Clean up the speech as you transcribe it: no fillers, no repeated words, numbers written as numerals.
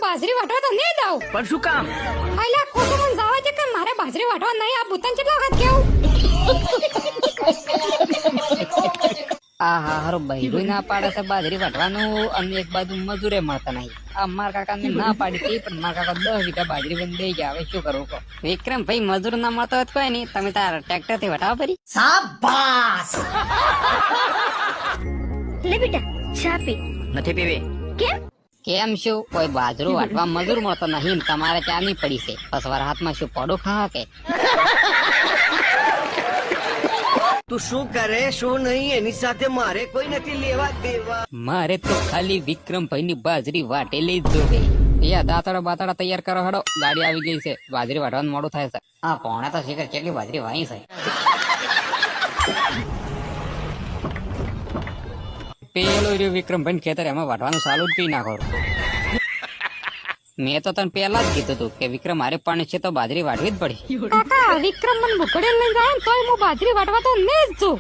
બાજરી વાટવા તો નહીં દઉં. પણ શું કામ? હાલા ખોટું મને જવા છે કે મારે બાજરી વાટવા નહીં. આ ભૂતન કેટલા વખત કેવું. હા હારું બૈરું ના પાડે છે બાજરી વાટવાનું અને એક બાજુ મજૂરે મળતા નહીં. આ મારા કાકાને ના પાડી હતી પણ મારા કાકા 10 વીઘા બાજરી બંધ દઈ ગયા. હવે શું કરવું કહો? વિક્રમ ભાઈ મજૂર ના મળતો હોય તો કોઈ નહીં, તમે તાર ટ્રેક્ટર થી વટાવો ફરી. શાબાશ. લે બેટા ચા પી. નથી પીવી. કેમ? કેમ શું? કોઈ બાજરો વાટવા મજૂર મળતો નહીં, તમારે ચા નહીં પડી છે. પસવાર હાથમાં શું પડું ખા કે? તું શું કરે શું નહીં એની સાથે મારે કોઈ નથી લેવા દેવા. મારે તો ખાલી વિક્રમભાઈ ની બાજરી વાટેલી જ જોવે. એ દાંતડા બાતડા તૈયાર કરો હડો, ગાડી આવી ગઈ છે. બાજરી વાટવાનું મોડું થાય છે. હા પોણે તો શીખર કેટલી બાજરી વાઈ છે. પેલો રહ્યો વિક્રમભાઈ ખેતર, એમાં વાટવાનું ચાલુ જ કઈ નાખો. મેં તો તને પેલા જ કીધું હતું કે વિક્રમ મારે પાણી છે તો બાજરી વાટવી જ પડે. કાકા વિક્રમ મને ભૂખડે લઈને જાય ને તોય હું બાજરી વાટવા તો નહીં જ છું.